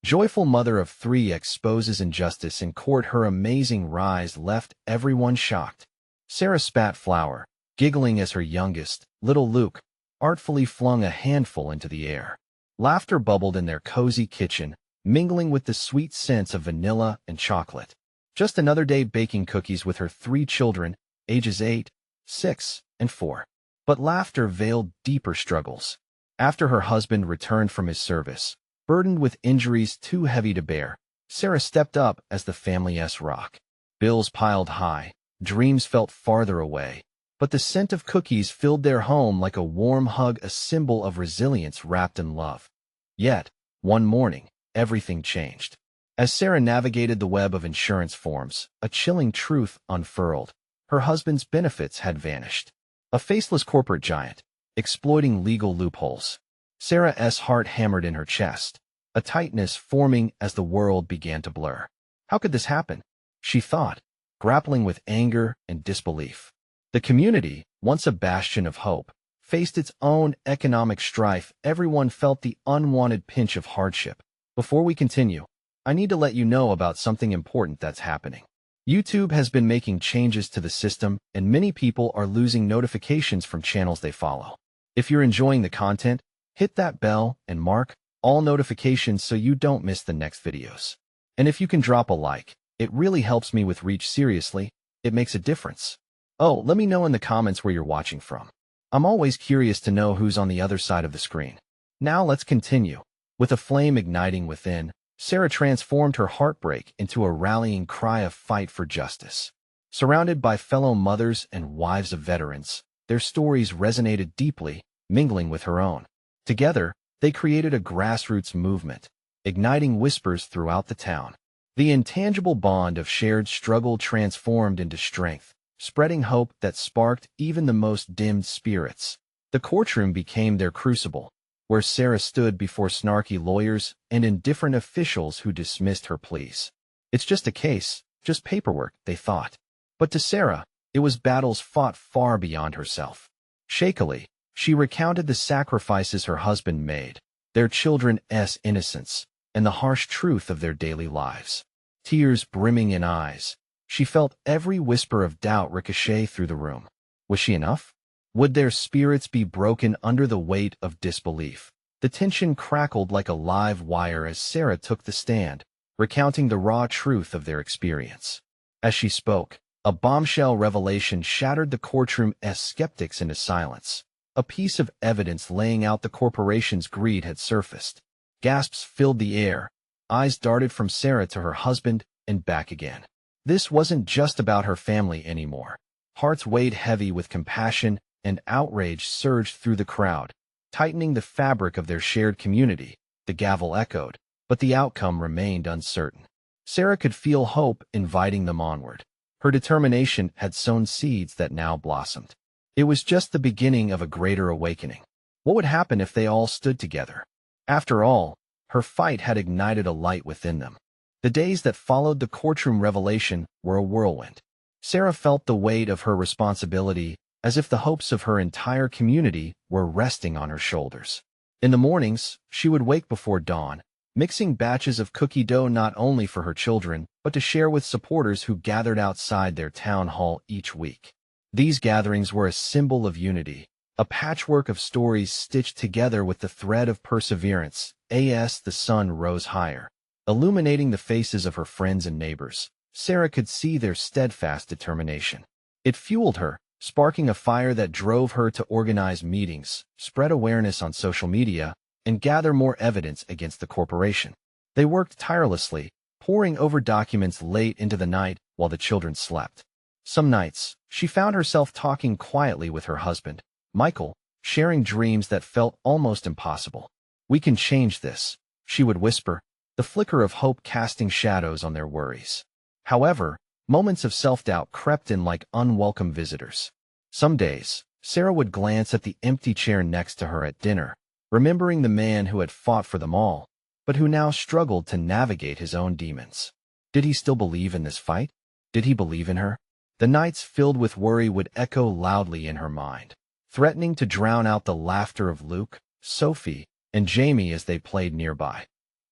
Joyful mother of three exposes injustice in court. Her amazing rise left everyone shocked. Sarah spat flour, giggling as her youngest, little Luke, artfully flung a handful into the air. Laughter bubbled in their cozy kitchen, mingling with the sweet scents of vanilla and chocolate. Just another day baking cookies with her three children, ages 8, 6, and 4. But laughter veiled deeper struggles. After her husband returned from his service, burdened with injuries too heavy to bear, Sarah stepped up as the family's rock. Bills piled high, dreams felt farther away, but the scent of cookies filled their home like a warm hug, a symbol of resilience wrapped in love. Yet, one morning, everything changed. As Sarah navigated the web of insurance forms, a chilling truth unfurled. Her husband's benefits had vanished. A faceless corporate giant, exploiting legal loopholes. Sarah's heart hammered in her chest, a tightness forming as the world began to blur. How could this happen? She thought, grappling with anger and disbelief. The community, once a bastion of hope, faced its own economic strife. Everyone felt the unwanted pinch of hardship. Before we continue, I need to let you know about something important that's happening. YouTube has been making changes to the system, and many people are losing notifications from channels they follow. If you're enjoying the content, hit that bell and mark all notifications so you don't miss the next videos. And if you can drop a like, it really helps me with reach. Seriously, it makes a difference. Oh, let me know in the comments where you're watching from. I'm always curious to know who's on the other side of the screen. Now let's continue. With a flame igniting within, Sarah transformed her heartbreak into a rallying cry of fight for justice. Surrounded by fellow mothers and wives of veterans, their stories resonated deeply, mingling with her own. Together, they created a grassroots movement, igniting whispers throughout the town. The intangible bond of shared struggle transformed into strength, spreading hope that sparked even the most dimmed spirits. The courtroom became their crucible, where Sarah stood before snarky lawyers and indifferent officials who dismissed her pleas. It's just a case, just paperwork, they thought. But to Sarah, it was battles fought far beyond herself. Shakily, she recounted the sacrifices her husband made, their children's innocence, and the harsh truth of their daily lives. Tears brimming in eyes, she felt every whisper of doubt ricochet through the room. Was she enough? Would their spirits be broken under the weight of disbelief? The tension crackled like a live wire as Sarah took the stand, recounting the raw truth of their experience. As she spoke, a bombshell revelation shattered the courtroom's skeptics into silence. A piece of evidence laying out the corporation's greed had surfaced. Gasps filled the air. Eyes darted from Sarah to her husband and back again. This wasn't just about her family anymore. Hearts weighed heavy with compassion, and outrage surged through the crowd, tightening the fabric of their shared community. The gavel echoed, but the outcome remained uncertain. Sarah could feel hope inviting them onward. Her determination had sown seeds that now blossomed. It was just the beginning of a greater awakening. What would happen if they all stood together? After all, her fight had ignited a light within them. The days that followed the courtroom revelation were a whirlwind. Sarah felt the weight of her responsibility, as if the hopes of her entire community were resting on her shoulders. In the mornings, she would wake before dawn, mixing batches of cookie dough not only for her children, but to share with supporters who gathered outside their town hall each week. These gatherings were a symbol of unity, a patchwork of stories stitched together with the thread of perseverance. As the sun rose higher, illuminating the faces of her friends and neighbors, Sarah could see their steadfast determination. It fueled her, sparking a fire that drove her to organize meetings, spread awareness on social media, and gather more evidence against the corporation. They worked tirelessly, poring over documents late into the night while the children slept. Some nights, she found herself talking quietly with her husband, Michael, sharing dreams that felt almost impossible. "We can change this," she would whisper, the flicker of hope casting shadows on their worries. However, moments of self-doubt crept in like unwelcome visitors. Some days, Sarah would glance at the empty chair next to her at dinner, remembering the man who had fought for them all, but who now struggled to navigate his own demons. Did he still believe in this fight? Did he believe in her? The nights filled with worry would echo loudly in her mind, threatening to drown out the laughter of Luke, Sophie, and Jamie as they played nearby.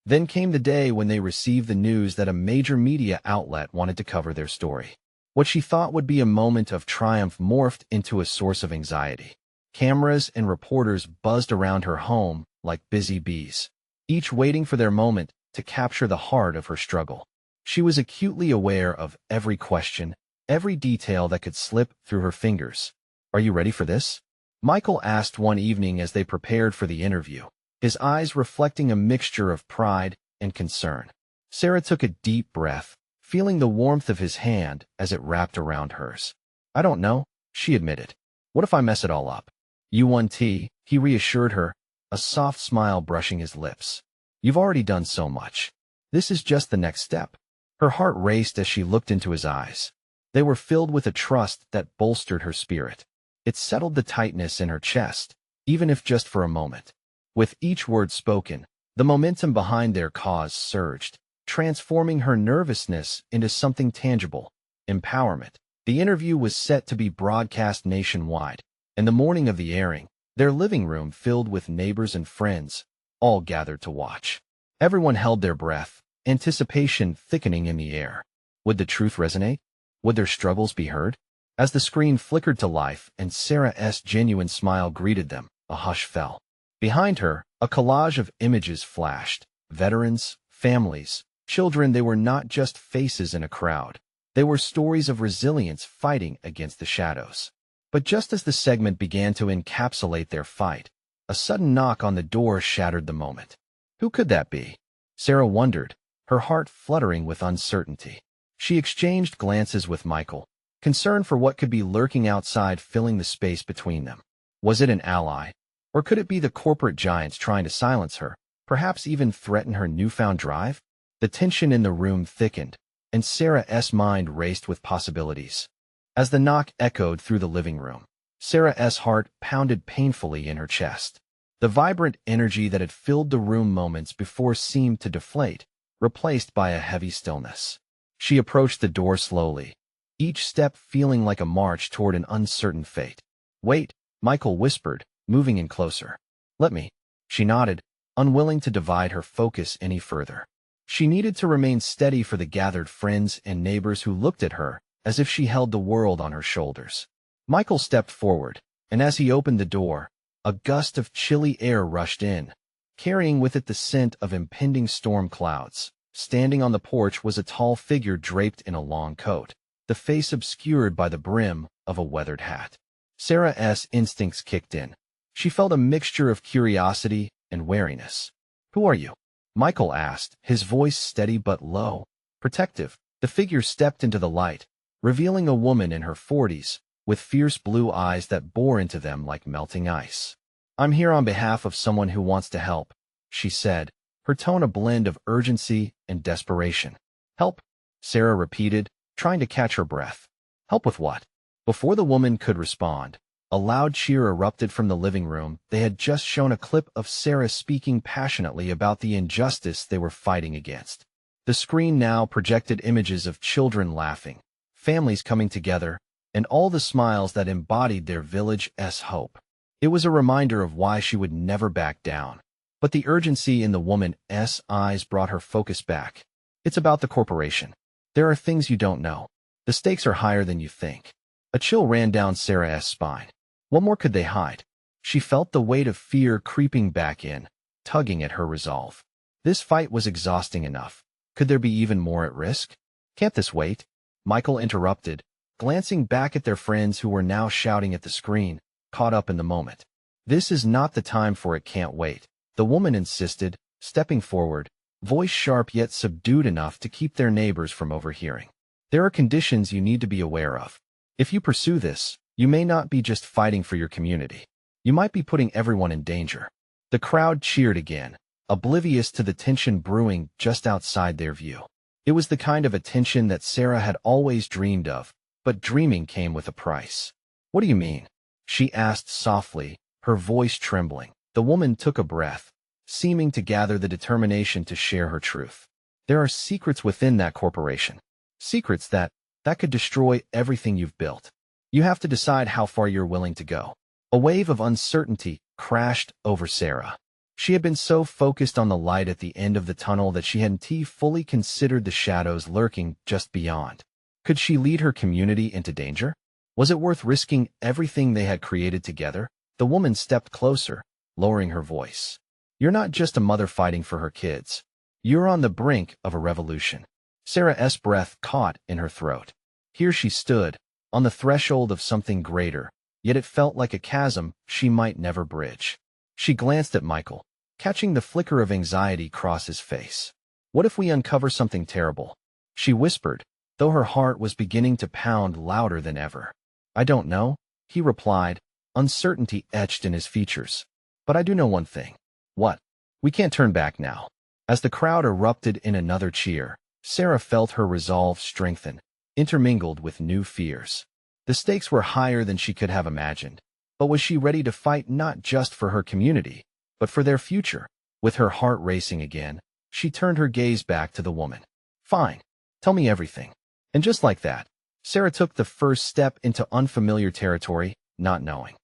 Then came the day when they received the news that a major media outlet wanted to cover their story. What she thought would be a moment of triumph morphed into a source of anxiety. Cameras and reporters buzzed around her home like busy bees, each waiting for their moment to capture the heart of her struggle. She was acutely aware of every question, every detail that could slip through her fingers. "Are you ready for this?" Michael asked one evening as they prepared for the interview, his eyes reflecting a mixture of pride and concern. Sarah took a deep breath, feeling the warmth of his hand as it wrapped around hers. "I don't know," she admitted. "What if I mess it all up?" "You won tea," he reassured her, a soft smile brushing his lips. "You've already done so much. This is just the next step." Her heart raced as she looked into his eyes. They were filled with a trust that bolstered her spirit. It settled the tightness in her chest, even if just for a moment. With each word spoken, the momentum behind their cause surged, transforming her nervousness into something tangible: empowerment. The interview was set to be broadcast nationwide, and the morning of the airing, their living room filled with neighbors and friends, all gathered to watch. Everyone held their breath, anticipation thickening in the air. Would the truth resonate? Would their struggles be heard? As the screen flickered to life and Sarah's genuine smile greeted them, a hush fell. Behind her, a collage of images flashed. Veterans, families, children. They were not just faces in a crowd. They were stories of resilience fighting against the shadows. But just as the segment began to encapsulate their fight, a sudden knock on the door shattered the moment. Who could that be? Sarah wondered, her heart fluttering with uncertainty. She exchanged glances with Michael, concern for what could be lurking outside, filling the space between them. Was it an ally? Or could it be the corporate giants trying to silence her, perhaps even threaten her newfound drive? The tension in the room thickened, and Sarah's mind raced with possibilities. As the knock echoed through the living room, Sarah's heart pounded painfully in her chest. The vibrant energy that had filled the room moments before seemed to deflate, replaced by a heavy stillness. She approached the door slowly, each step feeling like a march toward an uncertain fate. "Wait," Michael whispered, moving in closer. "Let me." She nodded, unwilling to divide her focus any further. She needed to remain steady for the gathered friends and neighbors who looked at her as if she held the world on her shoulders. Michael stepped forward, and as he opened the door, a gust of chilly air rushed in, carrying with it the scent of impending storm clouds. Standing on the porch was a tall figure draped in a long coat, the face obscured by the brim of a weathered hat. Sarah's instincts kicked in. She felt a mixture of curiosity and wariness. "Who are you?" Michael asked, his voice steady but low, protective. The figure stepped into the light, revealing a woman in her 40s, with fierce blue eyes that bore into them like melting ice. "I'm here on behalf of someone who wants to help," she said, her tone a blend of urgency and desperation. "Help?" Sarah repeated, trying to catch her breath. "Help with what?" Before the woman could respond, a loud cheer erupted from the living room. They had just shown a clip of Sarah speaking passionately about the injustice they were fighting against. The screen now projected images of children laughing, families coming together, and all the smiles that embodied their village's hope. It was a reminder of why she would never back down. But the urgency in the woman's eyes brought her focus back. "It's about the corporation. There are things you don't know. The stakes are higher than you think." A chill ran down Sarah's spine. What more could they hide? She felt the weight of fear creeping back in, tugging at her resolve. This fight was exhausting enough. Could there be even more at risk? "Can't this wait?" Michael interrupted, glancing back at their friends who were now shouting at the screen, caught up in the moment. "This is not the time for it. Can't wait," the woman insisted, stepping forward, voice sharp yet subdued enough to keep their neighbors from overhearing. "There are conditions you need to be aware of. If you pursue this, you may not be just fighting for your community. You might be putting everyone in danger." The crowd cheered again, oblivious to the tension brewing just outside their view. It was the kind of attention that Sarah had always dreamed of, but dreaming came with a price. "What do you mean?" she asked softly, her voice trembling. The woman took a breath, seeming to gather the determination to share her truth. "There are secrets within that corporation. Secrets that could destroy everything you've built. You have to decide how far you're willing to go." A wave of uncertainty crashed over Sarah. She had been so focused on the light at the end of the tunnel that she hadn't fully considered the shadows lurking just beyond. Could she lead her community into danger? Was it worth risking everything they had created together? The woman stepped closer, lowering her voice. You're not just a mother fighting for her kids. You're on the brink of a revolution. Sarah's breath caught in her throat. Here she stood, on the threshold of something greater, yet it felt like a chasm she might never bridge. She glanced at Michael, catching the flicker of anxiety cross his face. What if we uncover something terrible? She whispered, though her heart was beginning to pound louder than ever. I don't know, he replied, uncertainty etched in his features. But I do know one thing. What? We can't turn back now. As the crowd erupted in another cheer, Sarah felt her resolve strengthen, intermingled with new fears. The stakes were higher than she could have imagined. But was she ready to fight not just for her community, but for their future? With her heart racing again, she turned her gaze back to the woman. Fine. Tell me everything. And just like that, Sarah took the first step into unfamiliar territory, not knowing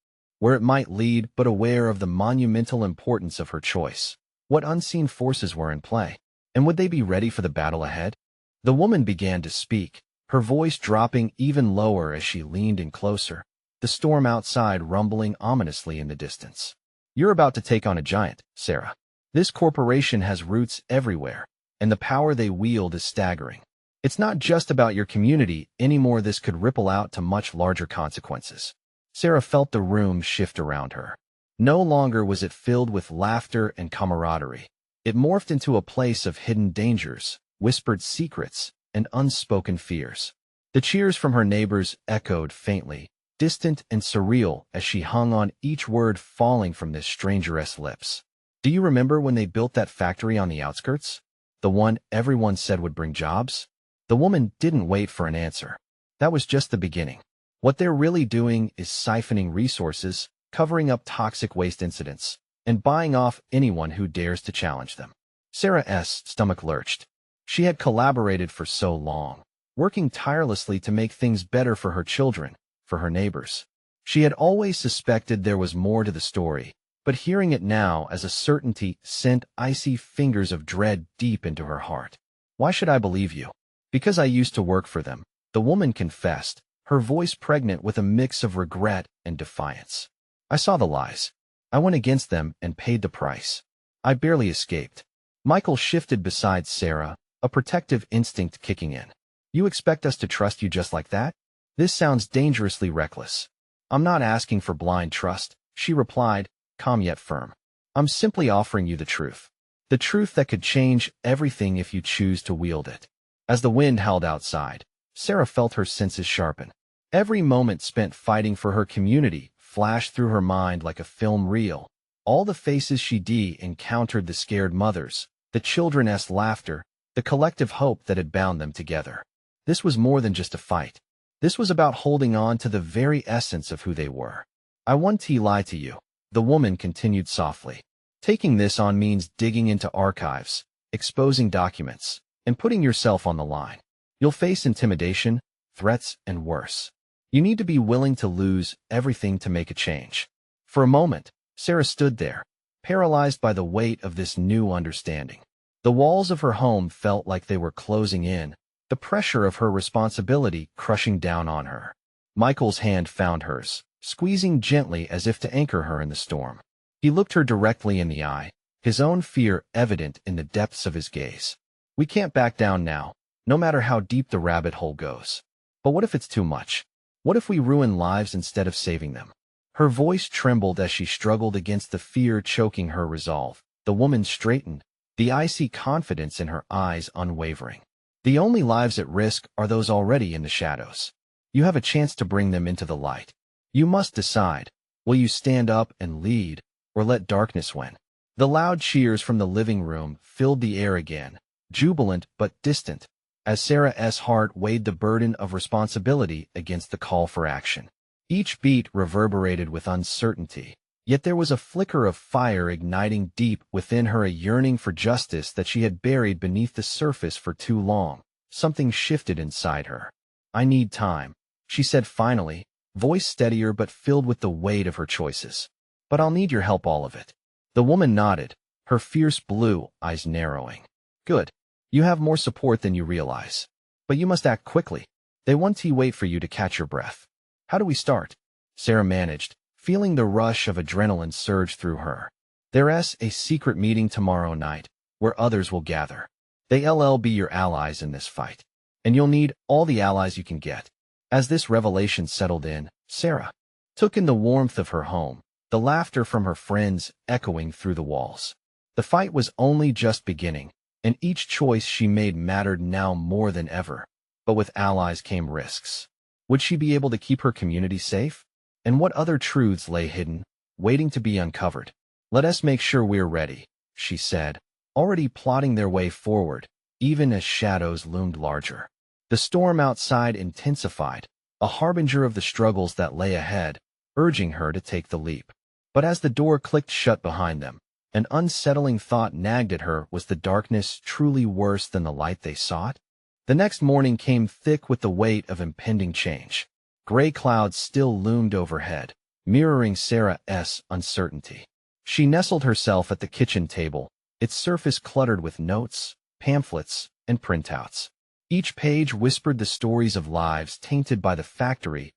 where it might lead, but aware of the monumental importance of her choice. What unseen forces were in play? And would they be ready for the battle ahead? The woman began to speak, her voice dropping even lower as she leaned in closer, the storm outside rumbling ominously in the distance. You're about to take on a giant, Sarah. This corporation has roots everywhere, and the power they wield is staggering. It's not just about your community anymore. This could ripple out to much larger consequences. Sarah felt the room shift around her. No longer was it filled with laughter and camaraderie. It morphed into a place of hidden dangers, whispered secrets, and unspoken fears. The cheers from her neighbors echoed faintly, distant and surreal as she hung on each word falling from this stranger's lips. Do you remember when they built that factory on the outskirts? The one everyone said would bring jobs? The woman didn't wait for an answer. That was just the beginning. What they're really doing is siphoning resources, covering up toxic waste incidents, and buying off anyone who dares to challenge them. Sarah's stomach lurched. She had collaborated for so long, working tirelessly to make things better for her children, for her neighbors. She had always suspected there was more to the story, but hearing it now as a certainty sent icy fingers of dread deep into her heart. Why should I believe you? Because I used to work for them, the woman confessed, her voice pregnant with a mix of regret and defiance. I saw the lies. I went against them and paid the price. I barely escaped. Michael shifted beside Sarah, a protective instinct kicking in. You expect us to trust you just like that? This sounds dangerously reckless. I'm not asking for blind trust, she replied, calm yet firm. I'm simply offering you the truth. The truth that could change everything if you choose to wield it. As the wind howled outside, Sarah felt her senses sharpen. Every moment spent fighting for her community flashed through her mind like a film reel. All the faces she encountered, the scared mothers, the children's laughter, the collective hope that had bound them together. This was more than just a fight. This was about holding on to the very essence of who they were. I won't lie to you, the woman continued softly. Taking this on means digging into archives, exposing documents, and putting yourself on the line. You'll face intimidation, threats, and worse. You need to be willing to lose everything to make a change. For a moment, Sarah stood there, paralyzed by the weight of this new understanding. The walls of her home felt like they were closing in, the pressure of her responsibility crushing down on her. Michael's hand found hers, squeezing gently as if to anchor her in the storm. He looked her directly in the eye, his own fear evident in the depths of his gaze. We can't back down now, no matter how deep the rabbit hole goes. But what if it's too much? What if we ruin lives instead of saving them? Her voice trembled as she struggled against the fear choking her resolve. The woman straightened, the icy confidence in her eyes unwavering. The only lives at risk are those already in the shadows. You have a chance to bring them into the light. You must decide, will you stand up and lead, or let darkness win? The loud cheers from the living room filled the air again, jubilant but distant, as Sarah's heart weighed the burden of responsibility against the call for action. Each beat reverberated with uncertainty, yet there was a flicker of fire igniting deep within her, a yearning for justice that she had buried beneath the surface for too long. Something shifted inside her. I need time, she said finally, voice steadier but filled with the weight of her choices. But I'll need your help, all of it. The woman nodded, her fierce blue eyes narrowing. Good. You have more support than you realize. But you must act quickly. They won't wait for you to catch your breath. How do we start? Sarah managed, feeling the rush of adrenaline surge through her. There's a secret meeting tomorrow night, where others will gather. They'll be your allies in this fight. And you'll need all the allies you can get. As this revelation settled in, Sarah took in the warmth of her home, the laughter from her friends echoing through the walls. The fight was only just beginning, and each choice she made mattered now more than ever. But with allies came risks. Would she be able to keep her community safe? And what other truths lay hidden, waiting to be uncovered? Let us make sure we're ready, she said, already plotting their way forward, even as shadows loomed larger. The storm outside intensified, a harbinger of the struggles that lay ahead, urging her to take the leap. But as the door clicked shut behind them, an unsettling thought nagged at her. Was the darkness truly worse than the light they sought? The next morning came thick with the weight of impending change. Gray clouds still loomed overhead, mirroring Sarah's uncertainty. She nestled herself at the kitchen table, its surface cluttered with notes, pamphlets, and printouts. Each page whispered the stories of lives tainted by the factory's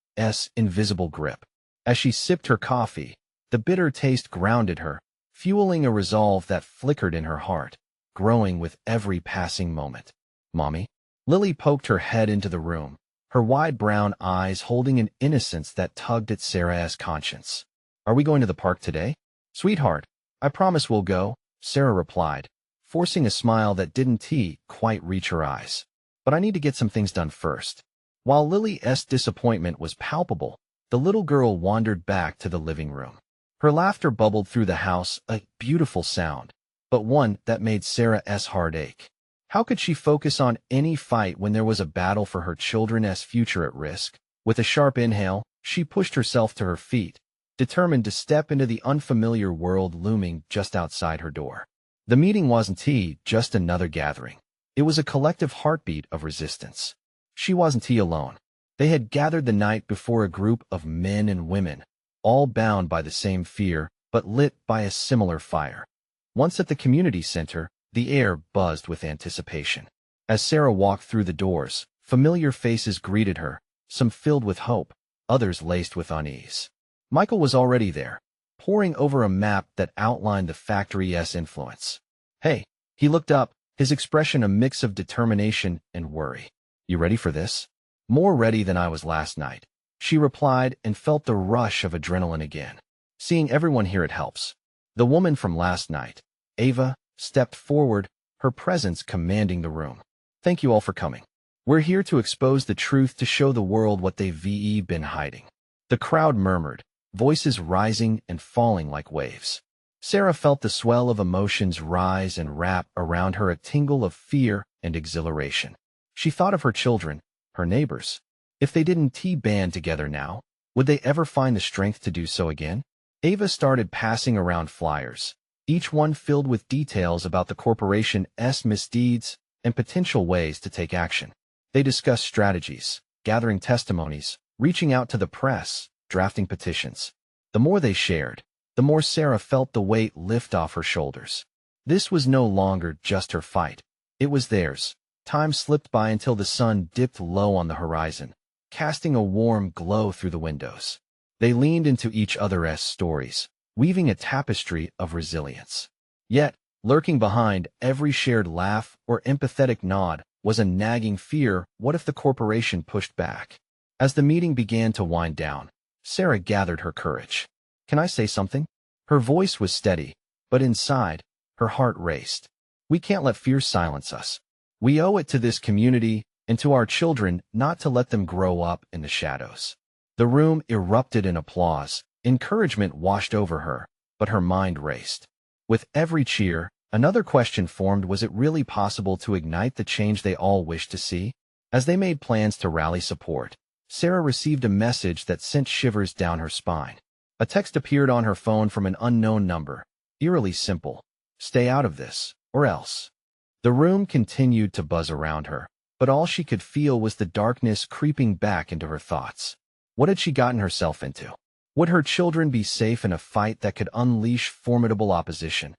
invisible grip. As she sipped her coffee, the bitter taste grounded her, fueling a resolve that flickered in her heart, growing with every passing moment. Mommy? Lily poked her head into the room, her wide brown eyes holding an innocence that tugged at Sarah's conscience. Are we going to the park today? Sweetheart, I promise we'll go, Sarah replied, forcing a smile that didn't quite reach her eyes. But I need to get some things done first. While Lily's disappointment was palpable, the little girl wandered back to the living room. Her laughter bubbled through the house, a beautiful sound, but one that made Sarah's heart ache. How could she focus on any fight when there was a battle for her children's future at risk? With a sharp inhale, she pushed herself to her feet, determined to step into the unfamiliar world looming just outside her door. The meeting wasn't just another gathering. It was a collective heartbeat of resistance. She wasn't alone. They had gathered the night before, a group of men and women, all bound by the same fear, but lit by a similar fire. Once at the community center, the air buzzed with anticipation. As Sarah walked through the doors, familiar faces greeted her, some filled with hope, others laced with unease. Michael was already there, poring over a map that outlined the factory's influence. Hey, he looked up, his expression a mix of determination and worry. You ready for this? More ready than I was last night, she replied, and felt the rush of adrenaline again. Seeing everyone here, it helps. The woman from last night, Ava, stepped forward, her presence commanding the room. Thank you all for coming. We're here to expose the truth, to show the world what they've been hiding. The crowd murmured, voices rising and falling like waves. Sarah felt the swell of emotions rise and wrap around her, a tingle of fear and exhilaration. She thought of her children, her neighbors. If they didn't band together now, would they ever find the strength to do so again? Ava started passing around flyers, each one filled with details about the corporation's misdeeds and potential ways to take action. They discussed strategies, gathering testimonies, reaching out to the press, drafting petitions. The more they shared, the more Sarah felt the weight lift off her shoulders. This was no longer just her fight. It was theirs. Time slipped by until the sun dipped low on the horizon, casting a warm glow through the windows. They leaned into each other's stories, weaving a tapestry of resilience. Yet, lurking behind every shared laugh or empathetic nod was a nagging fear. What if the corporation pushed back? As the meeting began to wind down, Sarah gathered her courage. Can I say something? Her voice was steady, but inside, her heart raced. We can't let fear silence us. We owe it to this community and to our children not to let them grow up in the shadows. The room erupted in applause. Encouragement washed over her, but her mind raced. With every cheer, another question formed: was it really possible to ignite the change they all wished to see? As they made plans to rally support, Sarah received a message that sent shivers down her spine. A text appeared on her phone from an unknown number, eerily simple. Stay out of this, or else. The room continued to buzz around her, but all she could feel was the darkness creeping back into her thoughts. What had she gotten herself into? Would her children be safe in a fight that could unleash formidable opposition?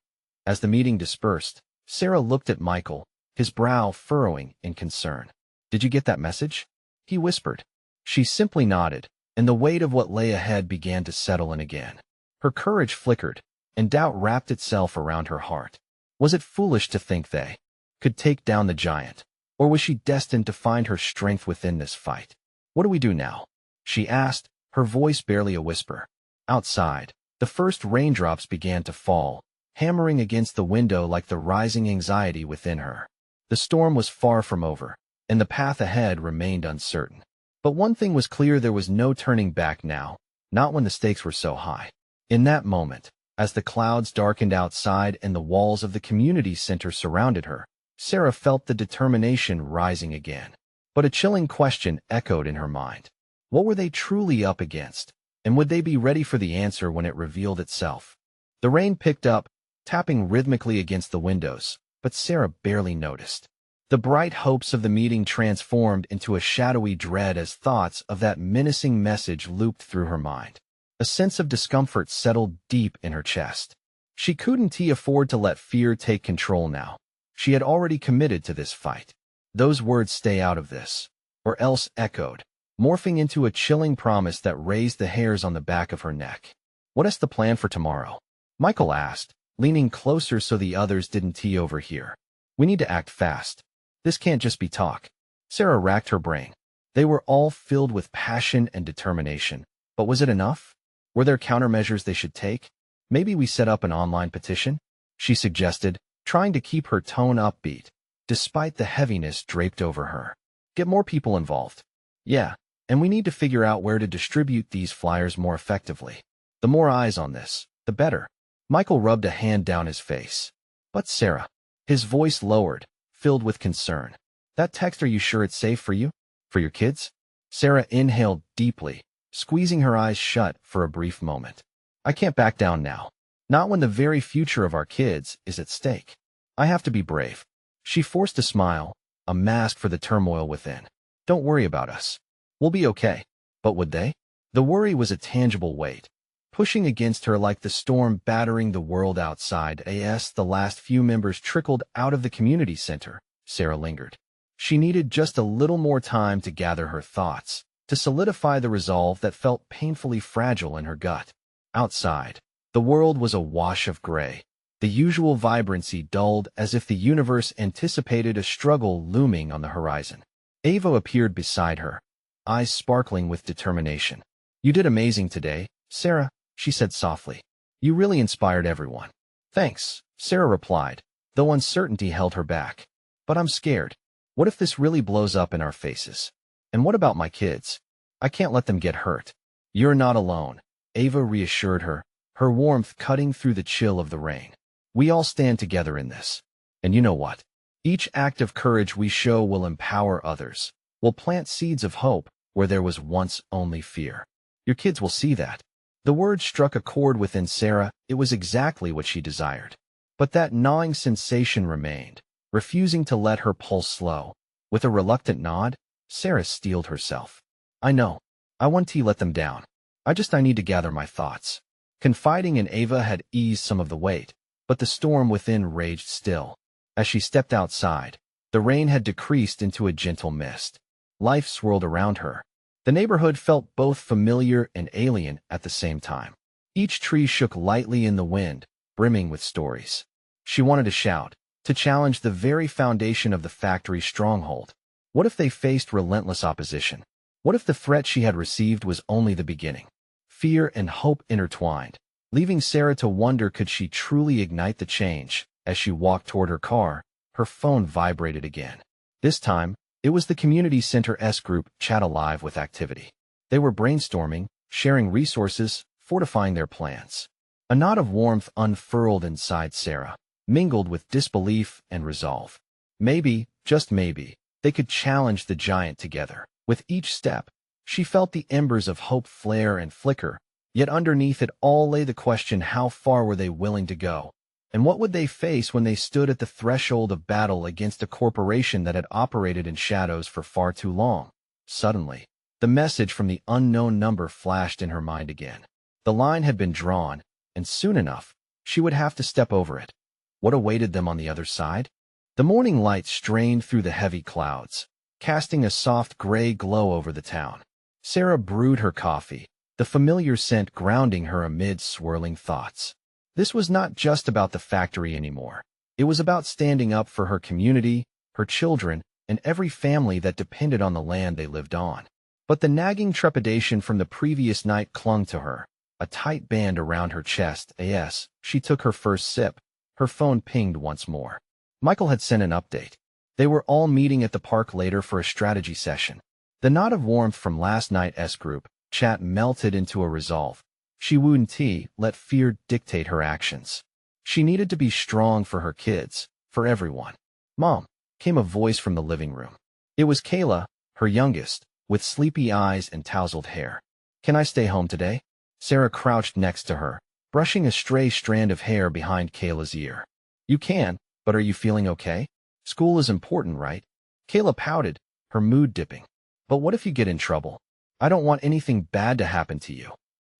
As the meeting dispersed, Sarah looked at Michael, his brow furrowing in concern. "Did you get that message?" he whispered. She simply nodded, and the weight of what lay ahead began to settle in again. Her courage flickered, and doubt wrapped itself around her heart. Was it foolish to think they could take down the giant, or was she destined to find her strength within this fight? "What do we do now?" she asked, her voice barely a whisper. Outside, the first raindrops began to fall, hammering against the window like the rising anxiety within her. The storm was far from over, and the path ahead remained uncertain. But one thing was clear: there was no turning back now, not when the stakes were so high. In that moment, as the clouds darkened outside and the walls of the community center surrounded her, Sarah felt the determination rising again. But a chilling question echoed in her mind. What were they truly up against, and would they be ready for the answer when it revealed itself? The rain picked up, tapping rhythmically against the windows, but Sarah barely noticed. The bright hopes of the meeting transformed into a shadowy dread as thoughts of that menacing message looped through her mind. A sense of discomfort settled deep in her chest. She couldn't afford to let fear take control now. She had already committed to this fight. Those words, "Stay out of this," or else, echoed, morphing into a chilling promise that raised the hairs on the back of her neck. "What is the plan for tomorrow?" Michael asked, leaning closer so the others didn't overhear. "We need to act fast. This can't just be talk." Sarah racked her brain. They were all filled with passion and determination. But was it enough? Were there countermeasures they should take? "Maybe we set up an online petition?" she suggested, trying to keep her tone upbeat, despite the heaviness draped over her. "Get more people involved." "Yeah, and we need to figure out where to distribute these flyers more effectively. The more eyes on this, the better." Michael rubbed a hand down his face. "But Sarah," his voice lowered, filled with concern. "That text, are you sure it's safe for you? For your kids?" Sarah inhaled deeply, squeezing her eyes shut for a brief moment. "I can't back down now. Not when the very future of our kids is at stake. I have to be brave." She forced a smile, a mask for the turmoil within. "Don't worry about us. We'll be okay." But would they? The worry was a tangible weight, pushing against her like the storm battering the world outside. As the last few members trickled out of the community center, Sarah lingered. She needed just a little more time to gather her thoughts, to solidify the resolve that felt painfully fragile in her gut. Outside, the world was a wash of gray. The usual vibrancy dulled as if the universe anticipated a struggle looming on the horizon. Ava appeared beside her, eyes sparkling with determination. "You did amazing today, Sarah," she said softly. "You really inspired everyone." "Thanks," Sarah replied, though uncertainty held her back. "But I'm scared. What if this really blows up in our faces? And what about my kids? I can't let them get hurt." "You're not alone," Ava reassured her, her warmth cutting through the chill of the rain. "We all stand together in this. And you know what? Each act of courage we show will empower others, will plant seeds of hope where there was once only fear. Your kids will see that." The word struck a chord within Sarah. It was exactly what she desired. But that gnawing sensation remained, refusing to let her pulse slow. With a reluctant nod, Sarah steeled herself. "I know. I want to let them down. I need to gather my thoughts." Confiding in Ava had eased some of the weight, but the storm within raged still. As she stepped outside, the rain had decreased into a gentle mist. Life swirled around her. The neighborhood felt both familiar and alien at the same time. Each tree shook lightly in the wind, brimming with stories. She wanted to shout, to challenge the very foundation of the factory's stronghold. What if they faced relentless opposition? What if the threat she had received was only the beginning? Fear and hope intertwined, leaving Sarah to wonder, could she truly ignite the change? As she walked toward her car, her phone vibrated again. This time, it was the community center's group chat alive with activity. They were brainstorming, sharing resources, fortifying their plans. A knot of warmth unfurled inside Sarah, mingled with disbelief and resolve. Maybe, just maybe, they could challenge the giant together. With each step, she felt the embers of hope flare and flicker, yet underneath it all lay the question: how far were they willing to go? And what would they face when they stood at the threshold of battle against a corporation that had operated in shadows for far too long? Suddenly, the message from the unknown number flashed in her mind again. The line had been drawn, and soon enough, she would have to step over it. What awaited them on the other side? The morning light strained through the heavy clouds, casting a soft gray glow over the town. Sarah brewed her coffee, the familiar scent grounding her amid swirling thoughts. This was not just about the factory anymore. It was about standing up for her community, her children, and every family that depended on the land they lived on. But the nagging trepidation from the previous night clung to her, a tight band around her chest. As she took her first sip, her phone pinged once more. Michael had sent an update. They were all meeting at the park later for a strategy session. The knot of warmth from last night's group chat melted into a resolve. She wouldn't let fear dictate her actions. She needed to be strong for her kids, for everyone. "Mom," came a voice from the living room. It was Kayla, her youngest, with sleepy eyes and tousled hair. "Can I stay home today?" Sarah crouched next to her, brushing a stray strand of hair behind Kayla's ear. "You can, but are you feeling okay? School is important, right?" Kayla pouted, her mood dipping. "But what if you get in trouble? I don't want anything bad to happen to you."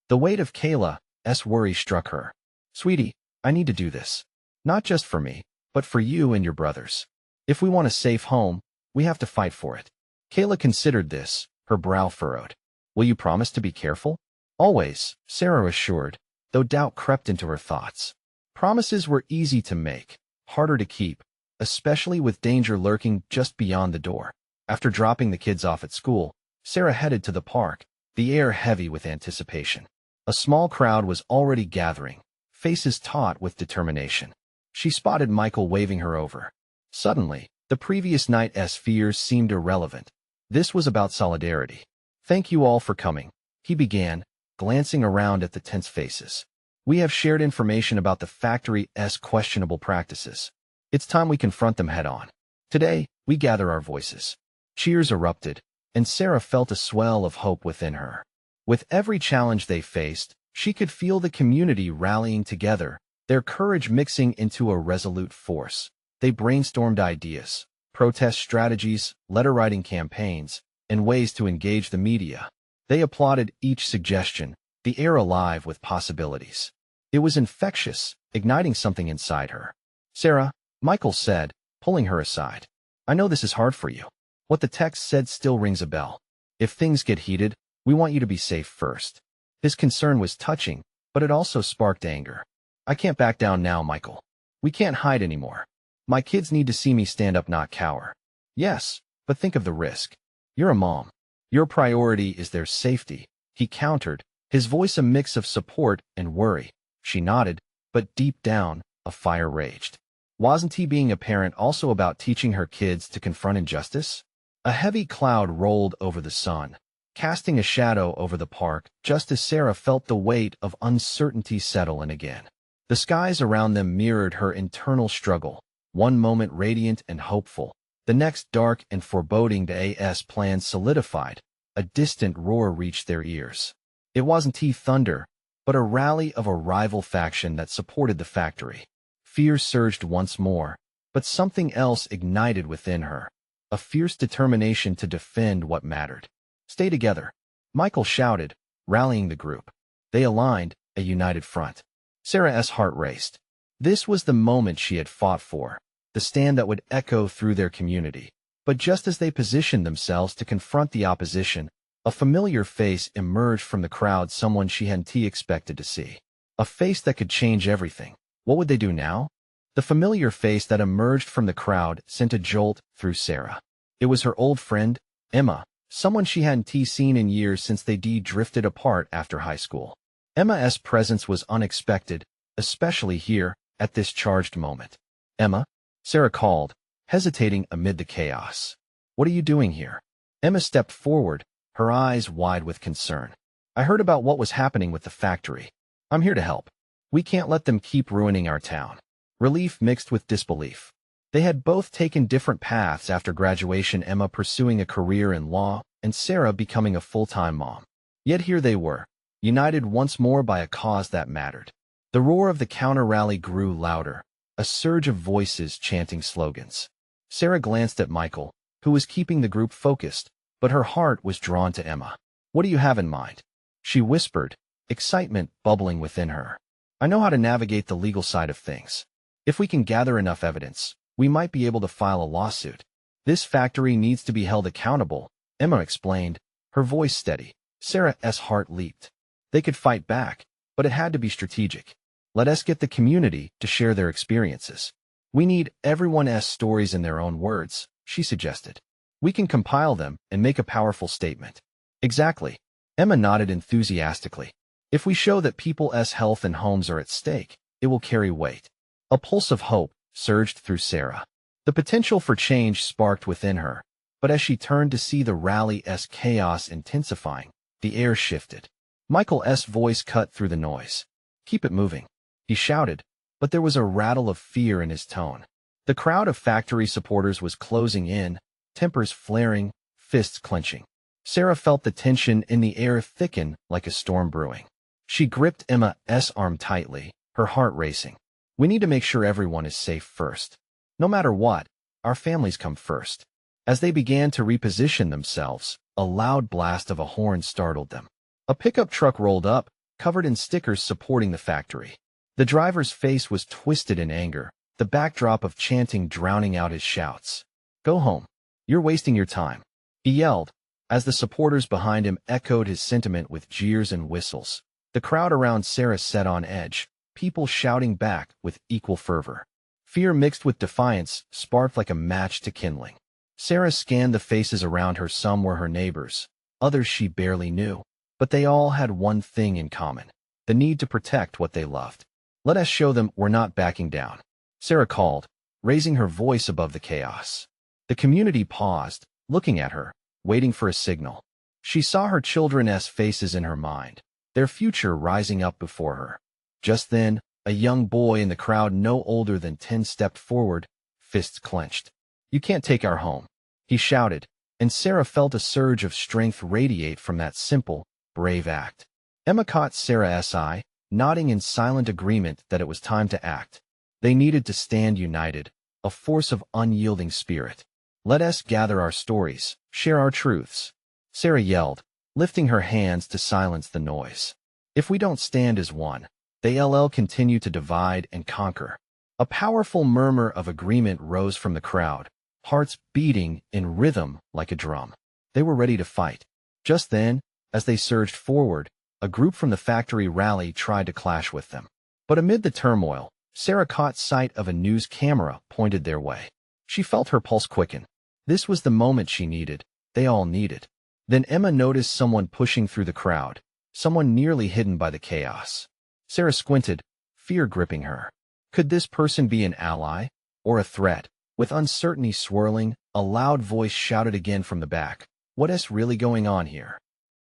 The weight of Kayla's worry struck her. "Sweetie, I need to do this. Not just for me, but for you and your brothers. If we want a safe home, we have to fight for it." Kayla considered this, her brow furrowed. "Will you promise to be careful?" "Always," Sarah assured, though doubt crept into her thoughts. Promises were easy to make, harder to keep, especially with danger lurking just beyond the door. After dropping the kids off at school, Sarah headed to the park, the air heavy with anticipation. A small crowd was already gathering, faces taut with determination. She spotted Michael waving her over. Suddenly, the previous night's fears seemed irrelevant. This was about solidarity. "Thank you all for coming," he began, glancing around at the tense faces. "We have shared information about the factory's questionable practices. It's time we confront them head-on. Today, we gather our voices." Cheers erupted, and Sarah felt a swell of hope within her. With every challenge they faced, she could feel the community rallying together, their courage mixing into a resolute force. They brainstormed ideas, protest strategies, letter-writing campaigns, and ways to engage the media. They applauded each suggestion, the air alive with possibilities. It was infectious, igniting something inside her. "Sarah," Michael said, pulling her aside, "I know this is hard for you. What the text said still rings a bell. If things get heated, we want you to be safe first." His concern was touching, but it also sparked anger. "I can't back down now, Michael. We can't hide anymore. My kids need to see me stand up, not cower." "Yes, but think of the risk. You're a mom. Your priority is their safety," he countered, his voice a mix of support and worry. She nodded, but deep down, a fire raged. Wasn't he being a parent also about teaching her kids to confront injustice? A heavy cloud rolled over the sun, casting a shadow over the park just as Sarah felt the weight of uncertainty settle in again. The skies around them mirrored her internal struggle, one moment radiant and hopeful, the next dark and foreboding. The AS plan solidified. A distant roar reached their ears. It wasn't thunder, but a rally of a rival faction that supported the factory. Fear surged once more, but something else ignited within her, a fierce determination to defend what mattered. "Stay together," Michael shouted, rallying the group. They aligned, a united front. Sarah's heart raced. This was the moment she had fought for, the stand that would echo through their community. But just as they positioned themselves to confront the opposition, a familiar face emerged from the crowd, someone she hadn't expected to see. A face that could change everything. What would they do now? The familiar face that emerged from the crowd sent a jolt through Sarah. It was her old friend, Emma, someone she hadn't seen in years since they drifted apart after high school. Emma's presence was unexpected, especially here, at this charged moment. "Emma?" Sarah called, hesitating amid the chaos. "What are you doing here?" Emma stepped forward, her eyes wide with concern. "I heard about what was happening with the factory. I'm here to help. We can't let them keep ruining our town." Relief mixed with disbelief. They had both taken different paths after graduation, Emma pursuing a career in law, and Sarah becoming a full-time mom. Yet here they were, united once more by a cause that mattered. The roar of the counter-rally grew louder, a surge of voices chanting slogans. Sarah glanced at Michael, who was keeping the group focused, but her heart was drawn to Emma. "What do you have in mind?" she whispered, excitement bubbling within her. "I know how to navigate the legal side of things. If we can gather enough evidence, we might be able to file a lawsuit. This factory needs to be held accountable, Emma explained, her voice steady. Sarah's heart leaped. They could fight back, but it had to be strategic. Let us get the community to share their experiences. We need everyone's stories in their own words, she suggested. We can compile them and make a powerful statement. Exactly. Emma nodded enthusiastically. If we show that people's health and homes are at stake, it will carry weight. A pulse of hope surged through Sarah. The potential for change sparked within her, but as she turned to see the rally's chaos intensifying, the air shifted. Michael's voice cut through the noise. Keep it moving, he shouted, but there was a rattle of fear in his tone. The crowd of factory supporters was closing in, tempers flaring, fists clenching. Sarah felt the tension in the air thicken like a storm brewing. She gripped Emma's arm tightly, her heart racing. We need to make sure everyone is safe first. No matter what, our families come first. As they began to reposition themselves, a loud blast of a horn startled them. A pickup truck rolled up, covered in stickers supporting the factory. The driver's face was twisted in anger, the backdrop of chanting drowning out his shouts. Go home. You're wasting your time, he yelled, as the supporters behind him echoed his sentiment with jeers and whistles. The crowd around Sarah set on edge, people shouting back with equal fervor. Fear mixed with defiance sparked like a match to kindling. Sarah scanned the faces around her. Some were her neighbors, others she barely knew, but they all had one thing in common: the need to protect what they loved. Let us show them we're not backing down, Sarah called, raising her voice above the chaos. The community paused, looking at her, waiting for a signal. She saw her children's faces in her mind, their future rising up before her. Just then, a young boy in the crowd no older than 10 stepped forward, fists clenched. You can't take our home, he shouted, and Sarah felt a surge of strength radiate from that simple, brave act. Emma caught Sarah's eye, nodding in silent agreement that it was time to act. They needed to stand united, a force of unyielding spirit. Let us gather our stories, share our truths, Sarah yelled, lifting her hands to silence the noise. If we don't stand as one, they'll continue to divide and conquer. A powerful murmur of agreement rose from the crowd, hearts beating in rhythm like a drum. They were ready to fight. Just then, as they surged forward, a group from the factory rally tried to clash with them. But amid the turmoil, Sarah caught sight of a news camera pointed their way. She felt her pulse quicken. This was the moment she needed, they all needed. Then Emma noticed someone pushing through the crowd, someone nearly hidden by the chaos. Sarah squinted, fear gripping her. Could this person be an ally or a threat? With uncertainty swirling, a loud voice shouted again from the back. What's really going on here?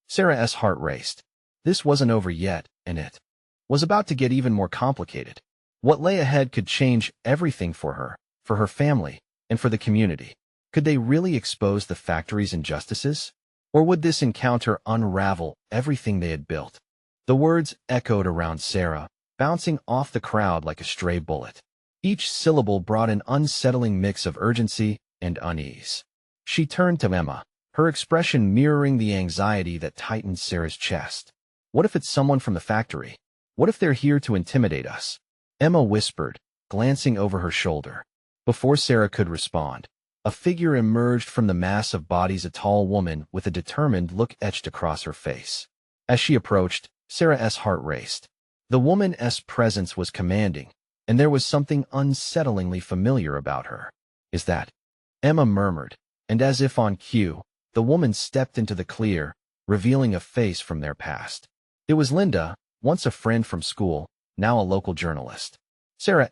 Sarah's heart raced. This wasn't over yet, and it was about to get even more complicated. What lay ahead could change everything for her family, and for the community. Could they really expose the factory's injustices? Or would this encounter unravel everything they had built? The words echoed around Sarah, bouncing off the crowd like a stray bullet. Each syllable brought an unsettling mix of urgency and unease. She turned to Emma, her expression mirroring the anxiety that tightened Sarah's chest. What if it's someone from the factory? What if they're here to intimidate us? Emma whispered, glancing over her shoulder. Before Sarah could respond, a figure emerged from the mass of bodies, a tall woman with a determined look etched across her face. As she approached, Sarah's heart raced. The woman's presence was commanding, and there was something unsettlingly familiar about her. Is that? Emma murmured, and as if on cue, the woman stepped into the clear, revealing a face from their past. It was Linda, once a friend from school, now a local journalist.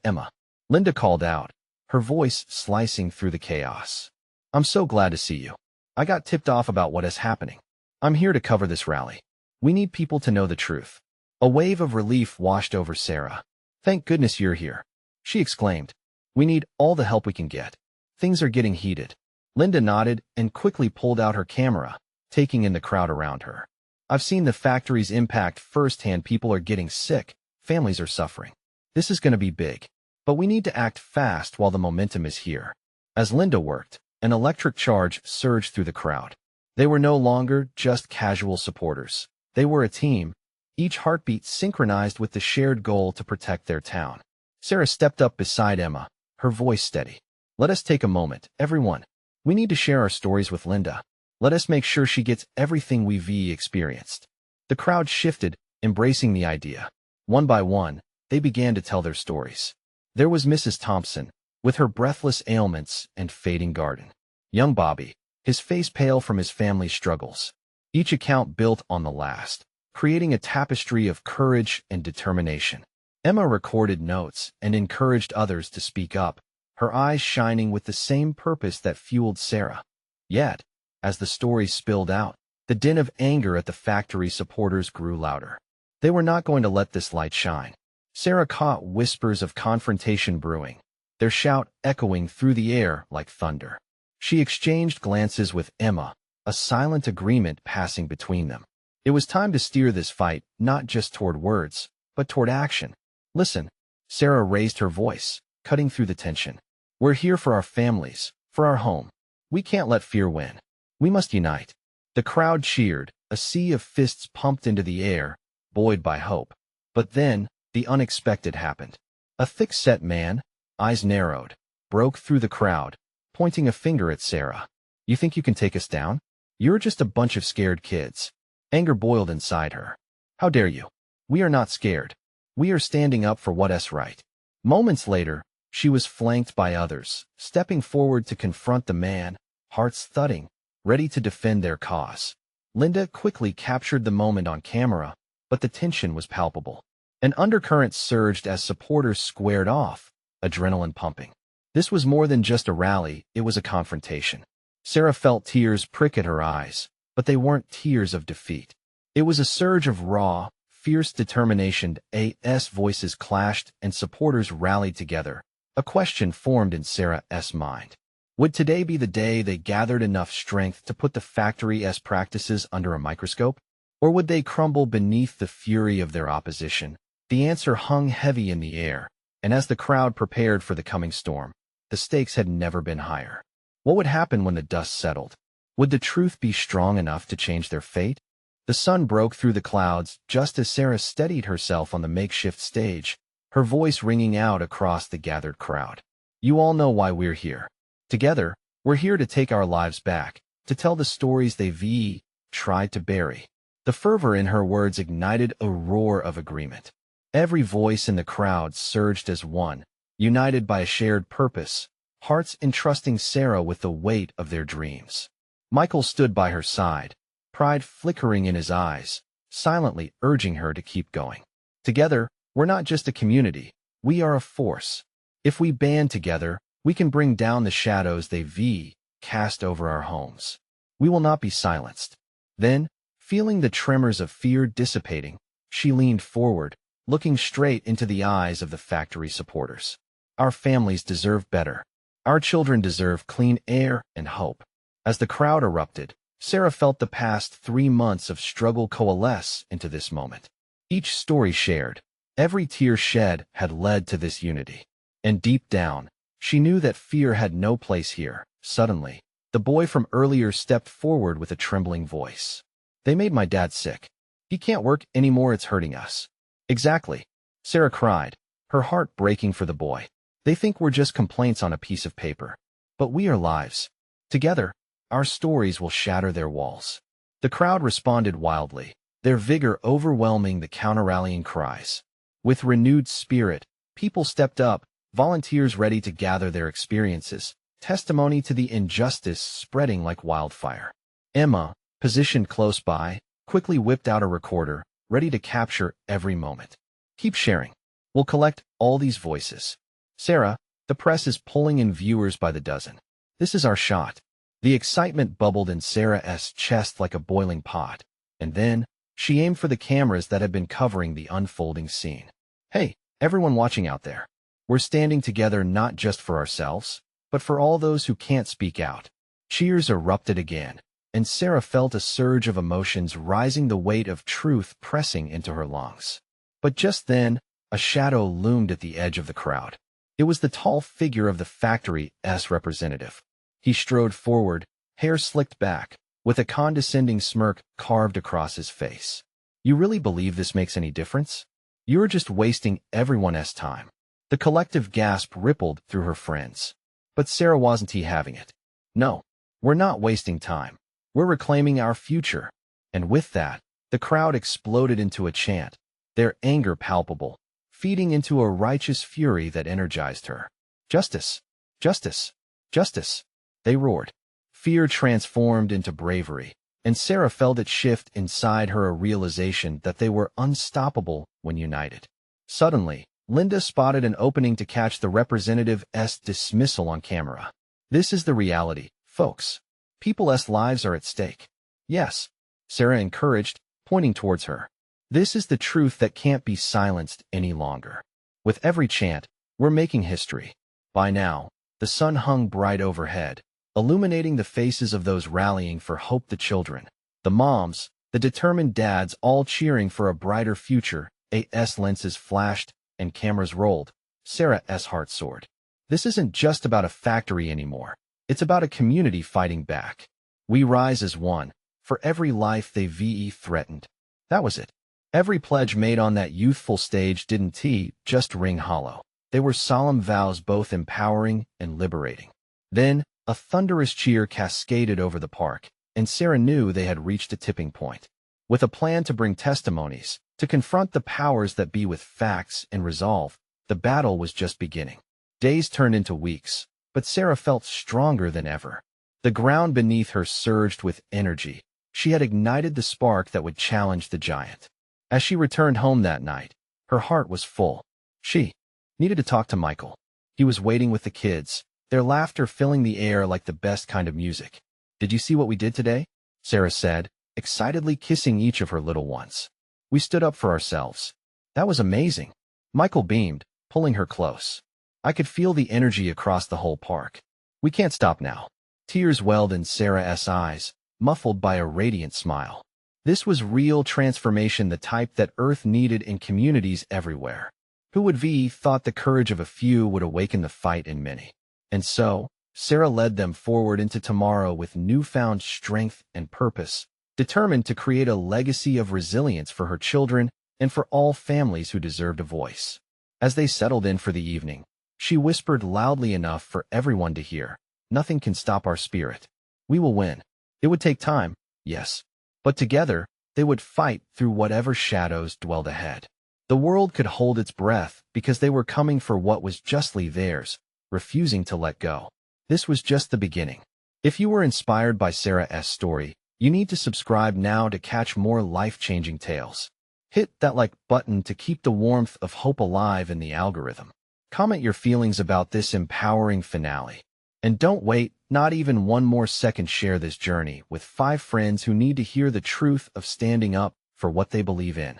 Emma, Linda called out, her voice slicing through the chaos. I'm so glad to see you. I got tipped off about what is happening. I'm here to cover this rally. We need people to know the truth. A wave of relief washed over Sarah. Thank goodness you're here, she exclaimed. We need all the help we can get. Things are getting heated. Linda nodded and quickly pulled out her camera, taking in the crowd around her. I've seen the factory's impact firsthand. People are getting sick, families are suffering. This is going to be big. But we need to act fast while the momentum is here. As Linda worked, an electric charge surged through the crowd. They were no longer just casual supporters. They were a team, each heartbeat synchronized with the shared goal to protect their town. Sarah stepped up beside Emma, her voice steady. Let us take a moment, everyone. We need to share our stories with Linda. Let us make sure she gets everything we've experienced. The crowd shifted, embracing the idea. One by one, they began to tell their stories. There was Mrs. Thompson, with her breathless ailments and fading garden. Young Bobby, his face pale from his family's struggles. Each account built on the last, creating a tapestry of courage and determination. Emma recorded notes and encouraged others to speak up, her eyes shining with the same purpose that fueled Sarah. Yet, as the stories spilled out, the din of anger at the factory supporters grew louder. They were not going to let this light shine. Sarah caught whispers of confrontation brewing, their shout echoing through the air like thunder. She exchanged glances with Emma, a silent agreement passing between them. It was time to steer this fight not just toward words, but toward action. Listen, Sarah raised her voice, cutting through the tension. We're here for our families, for our home. We can't let fear win. We must unite. The crowd cheered, a sea of fists pumped into the air, buoyed by hope. But then, the unexpected happened. A thick-set man, eyes narrowed, broke through the crowd, pointing a finger at Sarah. You think you can take us down? You're just a bunch of scared kids. Anger boiled inside her. How dare you? We are not scared. We are standing up for what's right. Moments later, she was flanked by others, stepping forward to confront the man, hearts thudding, ready to defend their cause. Linda quickly captured the moment on camera, but the tension was palpable. An undercurrent surged as supporters squared off, adrenaline pumping. This was more than just a rally, it was a confrontation. Sarah felt tears prick at her eyes, but they weren't tears of defeat. It was a surge of raw, fierce determination. As voices clashed and supporters rallied together, a question formed in Sarah's mind. Would today be the day they gathered enough strength to put the factory's practices under a microscope? Or would they crumble beneath the fury of their opposition? The answer hung heavy in the air, and as the crowd prepared for the coming storm, the stakes had never been higher. What would happen when the dust settled? Would the truth be strong enough to change their fate? The sun broke through the clouds just as Sarah steadied herself on the makeshift stage, her voice ringing out across the gathered crowd. You all know why we're here. Together, we're here to take our lives back, to tell the stories they've tried to bury. The fervor in her words ignited a roar of agreement. Every voice in the crowd surged as one, united by a shared purpose, hearts entrusting Sarah with the weight of their dreams. Michael stood by her side, pride flickering in his eyes, silently urging her to keep going. Together, we're not just a community, we are a force. If we band together, we can bring down the shadows they've cast over our homes. We will not be silenced. Then, feeling the tremors of fear dissipating, she leaned forward, looking straight into the eyes of the factory supporters. Our families deserve better. Our children deserve clean air and hope. As the crowd erupted, Sarah felt the past 3 months of struggle coalesce into this moment. Each story shared, every tear shed had led to this unity. And deep down, she knew that fear had no place here. Suddenly, the boy from earlier stepped forward with a trembling voice. They made my dad sick. He can't work anymore, it's hurting us. Exactly, Sarah cried, her heart breaking for the boy. They think we're just complaints on a piece of paper. But we are lives. Together, our stories will shatter their walls. The crowd responded wildly, their vigor overwhelming the counter-rallying cries. With renewed spirit, people stepped up, volunteers ready to gather their experiences, testimony to the injustice spreading like wildfire. Emma, positioned close by, quickly whipped out a recorder, ready to capture every moment. Keep sharing. We'll collect all these voices. Sarah, the press is pulling in viewers by the dozen. This is our shot. The excitement bubbled in Sarah's chest like a boiling pot, and then she aimed for the cameras that had been covering the unfolding scene. Hey, everyone watching out there. We're standing together not just for ourselves, but for all those who can't speak out. Cheers erupted again, and Sarah felt a surge of emotions rising, the weight of truth pressing into her lungs. But just then, a shadow loomed at the edge of the crowd. It was the tall figure of the factory's representative. He strode forward, hair slicked back, with a condescending smirk carved across his face. You really believe this makes any difference? You're just wasting everyone's time. The collective gasp rippled through her friends. But Sarah wasn't having it. No, we're not wasting time. We're reclaiming our future. And with that, the crowd exploded into a chant, their anger palpable, feeding into a righteous fury that energized her. Justice! Justice! Justice! They roared. Fear transformed into bravery, and Sarah felt it shift inside her, a realization that they were unstoppable when united. Suddenly, Linda spotted an opening to catch the representative's dismissal on camera. This is the reality, folks. People's lives are at stake. Yes, Sarah encouraged, pointing towards her. This is the truth that can't be silenced any longer. With every chant, we're making history. By now, the sun hung bright overhead, illuminating the faces of those rallying for hope, the children, the moms, the determined dads, all cheering for a brighter future. As lenses flashed and cameras rolled, Sarah's heart soared. This isn't just about a factory anymore. It's about a community fighting back. We rise as one, for every life they threatened. That was it. Every pledge made on that youthful stage didn't just ring hollow. They were solemn vows, both empowering and liberating. Then, a thunderous cheer cascaded over the park, and Sarah knew they had reached a tipping point. With a plan to bring testimonies, to confront the powers that be with facts and resolve, the battle was just beginning. Days turned into weeks, but Sarah felt stronger than ever. The ground beneath her surged with energy. She had ignited the spark that would challenge the giant. As she returned home that night, her heart was full. She needed to talk to Michael. He was waiting with the kids, their laughter filling the air like the best kind of music. "Did you see what we did today?" Sarah said, excitedly kissing each of her little ones. "We stood up for ourselves. That was amazing." Michael beamed, pulling her close. I could feel the energy across the whole park. "We can't stop now." Tears welled in Sarah's eyes, muffled by a radiant smile. This was real transformation, the type that Earth needed in communities everywhere. Who would have thought the courage of a few would awaken the fight in many? And so, Sarah led them forward into tomorrow with newfound strength and purpose, determined to create a legacy of resilience for her children and for all families who deserved a voice. As they settled in for the evening, she whispered loudly enough for everyone to hear, "Nothing can stop our spirit. We will win. It would take time, yes. But together, they would fight through whatever shadows dwelled ahead." The world could hold its breath because they were coming for what was justly theirs, refusing to let go. This was just the beginning. If you were inspired by Sarah's story, you need to subscribe now to catch more life-changing tales. Hit that like button to keep the warmth of hope alive in the algorithm. Comment your feelings about this empowering finale. And don't wait, not even one more second. Share this journey with 5 friends who need to hear the truth of standing up for what they believe in.